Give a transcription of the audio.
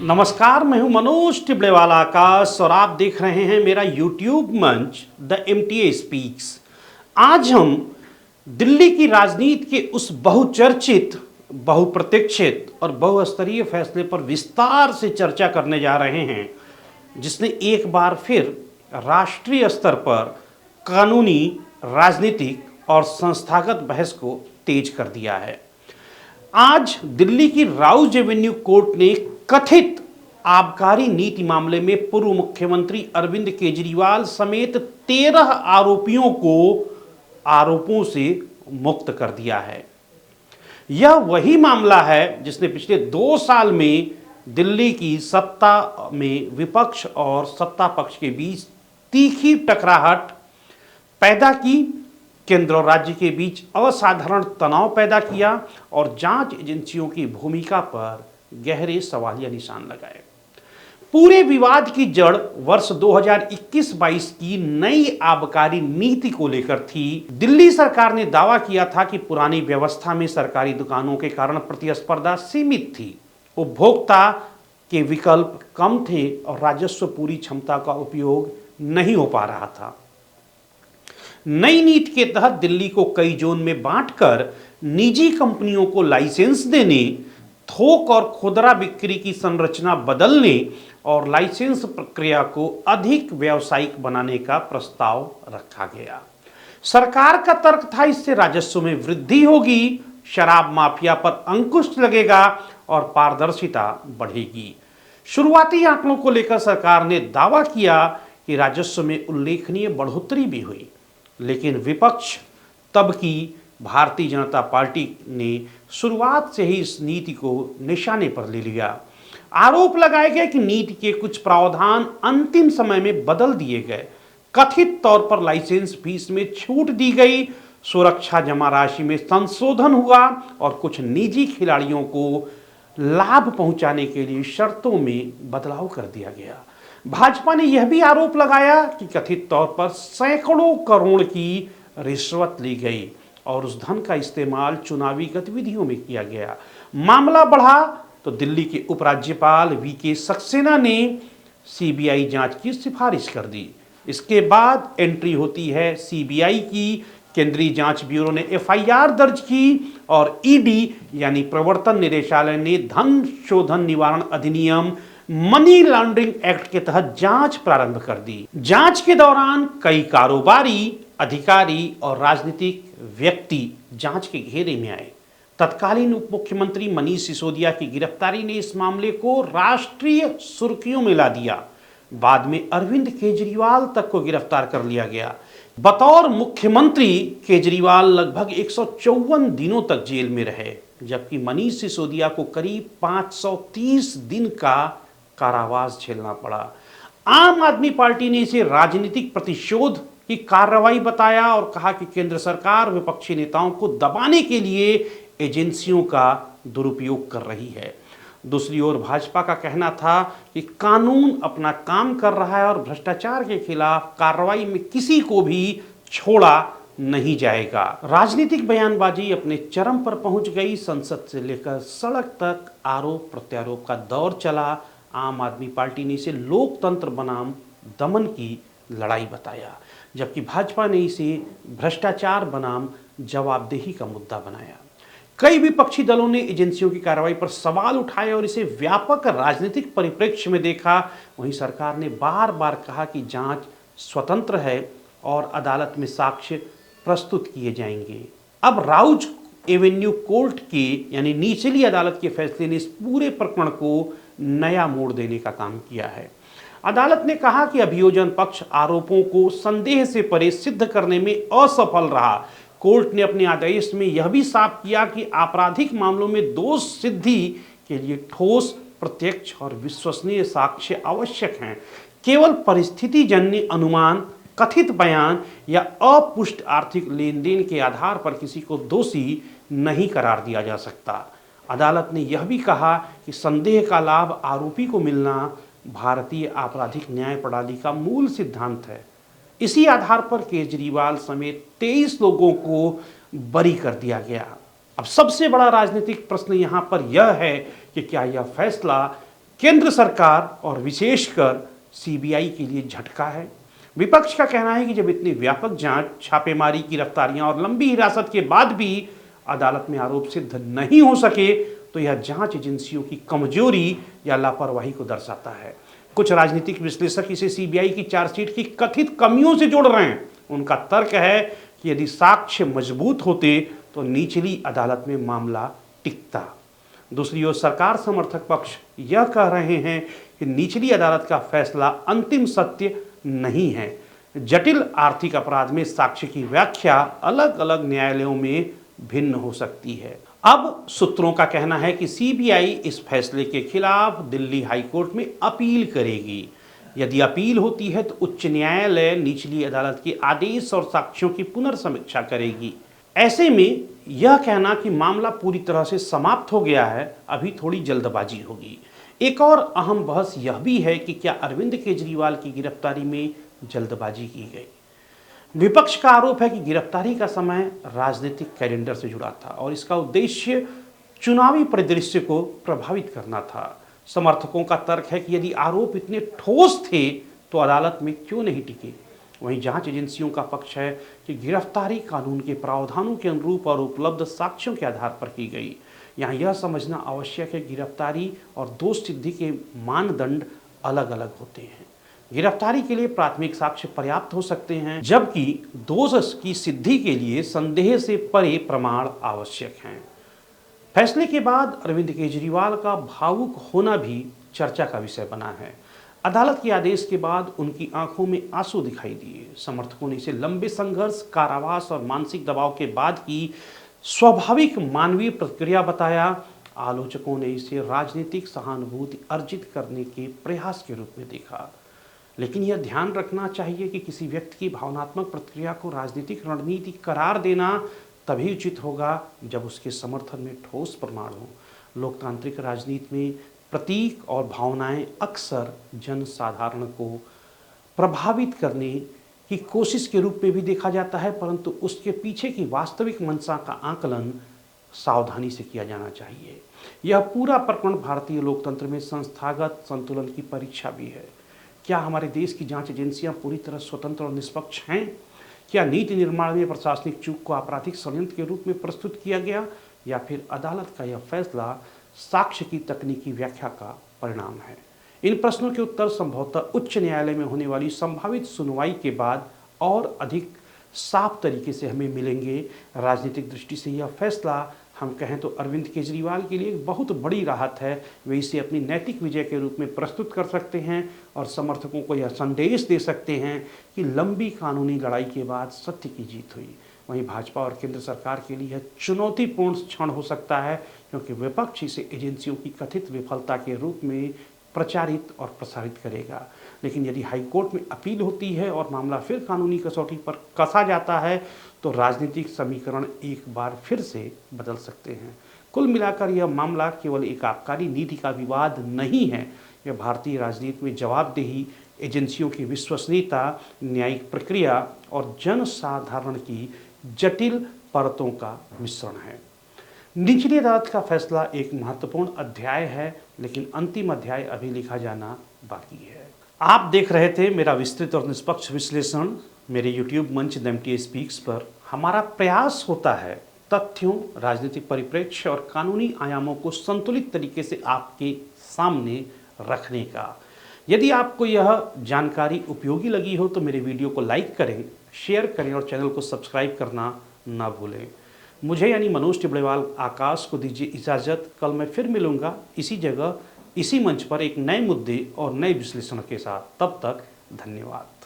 नमस्कार, मैं हूं मनोज टिबड़ेवाला आकाश और आप देख रहे हैं मेरा यूट्यूब मंच द एमटीए स्पीक्स। आज हम दिल्ली की राजनीति के उस बहुचर्चित, बहुप्रतीक्षित और बहुस्तरीय फैसले पर विस्तार से चर्चा करने जा रहे हैं, जिसने एक बार फिर राष्ट्रीय स्तर पर कानूनी, राजनीतिक और संस्थागत बहस को तेज कर दिया है। आज दिल्ली की राउज एवेन्यू कोर्ट ने कथित आबकारी नीति मामले में पूर्व मुख्यमंत्री अरविंद केजरीवाल समेत 13 आरोपियों को आरोपों से मुक्त कर दिया है। यह वही मामला है जिसने पिछले 2 साल में दिल्ली की सत्ता में विपक्ष और सत्ता पक्ष के बीच तीखी टकराहट पैदा की, केंद्र और राज्य के बीच असाधारण तनाव पैदा किया और जांच एजेंसियों की भूमिका पर गहरे सवालिया निशान लगाए। पूरे विवाद की जड़ वर्ष 2021-22 की नई आबकारी नीति को लेकर थी। दिल्ली सरकार ने दावा किया था कि पुरानी व्यवस्था में सरकारी दुकानों के कारण प्रतिस्पर्धा सीमित थी, उपभोक्ता के विकल्प कम थे और राजस्व पूरी क्षमता का उपयोग नहीं हो पा रहा था। नई नीति के तहत दिल्ली को कई जोन में बांटकर निजी कंपनियों को लाइसेंस देने, थोक और खुदरा बिक्री की संरचना बदलने और लाइसेंस प्रक्रिया को अधिक व्यावसायिक बनाने का प्रस्ताव रखा गया। सरकार का तर्क था इससे राजस्व में वृद्धि होगी, शराब माफिया पर अंकुश लगेगा और पारदर्शिता बढ़ेगी। शुरुआती आंकड़ों को लेकर सरकार ने दावा किया कि राजस्व में उल्लेखनीय बढ़ोतरी भी हुई, लेकिन विपक्ष तब की भारतीय जनता पार्टी ने शुरुआत से ही इस नीति को निशाने पर ले लिया। आरोप लगाए गए कि नीति के कुछ प्रावधान अंतिम समय में बदल दिए गए। कथित तौर पर लाइसेंस फीस में छूट दी गई, सुरक्षा जमा राशि में संशोधन हुआ और कुछ निजी खिलाड़ियों को लाभ पहुंचाने के लिए शर्तों में बदलाव कर दिया गया। भाजपा ने यह भी आरोप लगाया कि कथित तौर पर सैकड़ों करोड़ की रिश्वत ली गई और उस धन का इस्तेमाल चुनावी गतिविधियों में किया गया। मामला बढ़ा तो दिल्ली के उपराज्यपाल वीके सक्सेना ने सीबीआई जांच की सिफारिश कर दी। इसके बाद एंट्री होती है सीबीआई की। केंद्रीय जांच ब्यूरो ने एफआईआर दर्ज की और ईडी यानी प्रवर्तन निदेशालय ने धन शोधन निवारण अधिनियम मनी लॉन्ड्रिंग एक्ट के तहत जांच प्रारंभ कर दी। जांच के दौरान कई कारोबारी, अधिकारी और राजनीतिक व्यक्ति जांच के घेरे में आए। तत्कालीन उप मुख्यमंत्री मनीष सिसोदिया की गिरफ्तारी ने इस मामले को राष्ट्रीय सुर्खियों में ला दिया। बाद में अरविंद केजरीवाल तक को गिरफ्तार कर लिया गया। बतौर मुख्यमंत्री केजरीवाल लगभग 154 दिनों तक जेल में रहे, जबकि मनीष सिसोदिया को करीब 530 दिन का कारावास झेलना पड़ा। आम आदमी पार्टी ने इसे राजनीतिक प्रतिशोध की कार्रवाई बताया और कहा कि केंद्र सरकार विपक्षी नेताओं को दबाने के लिए एजेंसियों का दुरुपयोग कर रही है। दूसरी ओर भाजपा का कहना था कि कानून अपना काम कर रहा है और भ्रष्टाचार के खिलाफ कार्रवाई में किसी को भी छोड़ा नहीं जाएगा। राजनीतिक बयानबाजी अपने चरम पर पहुंच गई। संसद से लेकर सड़क तक आरोप प्रत्यारोप का दौर चला। आम आदमी पार्टी ने इसे लोकतंत्र बनाम दमन की लड़ाई बताया, जबकि भाजपा ने इसे भ्रष्टाचार बनाम जवाबदेही का मुद्दा बनाया। कई विपक्षी दलों ने एजेंसियों की कार्रवाई पर सवाल उठाए और इसे व्यापक राजनीतिक परिप्रेक्ष्य में देखा। वहीं सरकार ने बार बार कहा कि जांच स्वतंत्र है और अदालत में साक्ष्य प्रस्तुत किए जाएंगे। अब राउज एवेन्यू कोर्ट के यानी निचली अदालत के फैसले ने इस पूरे प्रकरण को नया मोड़ देने का काम किया है। अदालत ने कहा कि अभियोजन पक्ष आरोपों को संदेह से परे सिद्ध करने में असफल रहा। कोर्ट ने अपने आदेश में यह भी साफ किया कि आपराधिक मामलों में दोष सिद्धि के लिए ठोस, प्रत्यक्ष और विश्वसनीय साक्ष्य आवश्यक हैं। केवल परिस्थितिजन्य अनुमान, कथित बयान या अपुष्ट आर्थिक लेन देन के आधार पर किसी को दोषी नहीं करार दिया जा सकता। अदालत ने यह भी कहा कि संदेह का लाभ आरोपी को मिलना भारतीय आपराधिक न्याय प्रणाली का मूल सिद्धांत है। इसी आधार पर केजरीवाल समेत 23 लोगों को बरी कर दिया गया। अब सबसे बड़ा राजनीतिक प्रश्न यहाँ पर यह है कि क्या यह फैसला केंद्र सरकार और विशेषकर सीबीआई के लिए झटका है। विपक्ष का कहना है कि जब इतनी व्यापक जांच, छापेमारी, गिरफ्तारियां और लंबी हिरासत के बाद भी अदालत में आरोप सिद्ध नहीं हो सके तो यह जांच एजेंसियों की कमजोरी या लापरवाही को दर्शाता है। कुछ राजनीतिक विश्लेषक इसे सीबीआई की चार्जशीट की कथित कमियों से जोड़ रहे हैं। उनका तर्क है कि यदि साक्ष्य मजबूत होते तो निचली अदालत में मामला टिकता। दूसरी ओर सरकार समर्थक पक्ष यह कह रहे हैं कि निचली अदालत का फैसला अंतिम सत्य नहीं है। जटिल आर्थिक अपराध में साक्ष्य की व्याख्या अलग अलग न्यायालयों में भिन्न हो सकती है। अब सूत्रों का कहना है कि सीबीआई इस फैसले के खिलाफ दिल्ली हाईकोर्ट में अपील करेगी। यदि अपील होती है तो उच्च न्यायालय निचली अदालत के आदेश और साक्ष्यों की पुनर्समीक्षा करेगी। ऐसे में यह कहना कि मामला पूरी तरह से समाप्त हो गया है अभी थोड़ी जल्दबाजी होगी। एक और अहम बहस यह भी है कि क्या अरविंद केजरीवाल की गिरफ्तारी में जल्दबाजी की गई। विपक्ष का आरोप है कि गिरफ्तारी का समय राजनीतिक कैलेंडर से जुड़ा था और इसका उद्देश्य चुनावी परिदृश्य को प्रभावित करना था। समर्थकों का तर्क है कि यदि आरोप इतने ठोस थे तो अदालत में क्यों नहीं टिके। वहीं जांच एजेंसियों का पक्ष है कि गिरफ्तारी कानून के प्रावधानों के अनुरूप और उपलब्ध साक्ष्यों के आधार पर की गई। यहाँ यह समझना आवश्यक है कि गिरफ्तारी और दोष सिद्धि के मानदंड अलग अलग होते हैं। गिरफ्तारी के लिए प्राथमिक साक्ष्य पर्याप्त हो सकते हैं, जबकि दोष की सिद्धि के लिए संदेह से परे प्रमाण आवश्यक हैं। फैसले के बाद अरविंद केजरीवाल का भावुक होना भी चर्चा का विषय बना है। अदालत के आदेश के बाद उनकी आंखों में आंसू दिखाई दिए। समर्थकों ने इसे लंबे संघर्ष, कारावास और मानसिक दबाव के बाद की स्वाभाविक मानवीय प्रक्रिया बताया। आलोचकों ने इसे राजनीतिक सहानुभूति अर्जित करने के प्रयास के रूप में देखा। लेकिन यह ध्यान रखना चाहिए कि किसी व्यक्ति की भावनात्मक प्रतिक्रिया को राजनीतिक रणनीति करार देना तभी उचित होगा जब उसके समर्थन में ठोस प्रमाण हो। लोकतांत्रिक राजनीति में प्रतीक और भावनाएं अक्सर जनसाधारण को प्रभावित करने की कोशिश के रूप में भी देखा जाता है, परंतु उसके पीछे की वास्तविक मंशा का आकलन सावधानी से किया जाना चाहिए। यह पूरा प्रकरण भारतीय लोकतंत्र में संस्थागत संतुलन की परीक्षा भी है। क्या हमारे देश की जांच एजेंसियां पूरी तरह स्वतंत्र और निष्पक्ष हैं? क्या नीति निर्माण में प्रशासनिक चूक को आपराधिक षड्यंत्र के रूप में प्रस्तुत किया गया, या फिर अदालत का यह फैसला साक्ष्य की तकनीकी व्याख्या का परिणाम है? इन प्रश्नों के उत्तर संभवतः उच्च न्यायालय में होने वाली संभावित सुनवाई के बाद और अधिक साफ तरीके से हमें मिलेंगे। राजनीतिक दृष्टि से यह फैसला हम कहें तो अरविंद केजरीवाल के लिए एक बहुत बड़ी राहत है। वे इसे अपनी नैतिक विजय के रूप में प्रस्तुत कर सकते हैं और समर्थकों को यह संदेश दे सकते हैं कि लंबी कानूनी लड़ाई के बाद सत्य की जीत हुई। वहीं भाजपा और केंद्र सरकार के लिए यह चुनौतीपूर्ण क्षण हो सकता है, क्योंकि विपक्ष इसे एजेंसियों की कथित विफलता के रूप में प्रचारित और प्रसारित करेगा। लेकिन यदि हाईकोर्ट में अपील होती है और मामला फिर कानूनी कसौटी पर कसा जाता है तो राजनीतिक समीकरण एक बार फिर से बदल सकते हैं। कुल मिलाकर यह मामला केवल एक आबकारी नीति का विवाद नहीं है, यह भारतीय राजनीति में जवाबदेही, एजेंसियों की विश्वसनीयता, न्यायिक प्रक्रिया और जनसाधारण की जटिल परतों का मिश्रण है। निचली अदालत का फैसला एक महत्वपूर्ण अध्याय है, लेकिन अंतिम अध्याय अभी लिखा जाना बाकी है। आप देख रहे थे मेरा विस्तृत और निष्पक्ष विश्लेषण मेरे YouTube मंच द एमटीए स्पीक्स पर। हमारा प्रयास होता है तथ्यों, राजनीतिक परिप्रेक्ष्य और कानूनी आयामों को संतुलित तरीके से आपके सामने रखने का। यदि आपको यह जानकारी उपयोगी लगी हो तो मेरे वीडियो को लाइक करें, शेयर करें और चैनल को सब्सक्राइब करना ना भूलें। मुझे यानी मनोज टिबड़ेवाल आकाश को दीजिए इजाज़त। कल मैं फिर मिलूंगा इसी जगह, इसी मंच पर एक नए मुद्दे और नए विश्लेषण के साथ। तब तक धन्यवाद।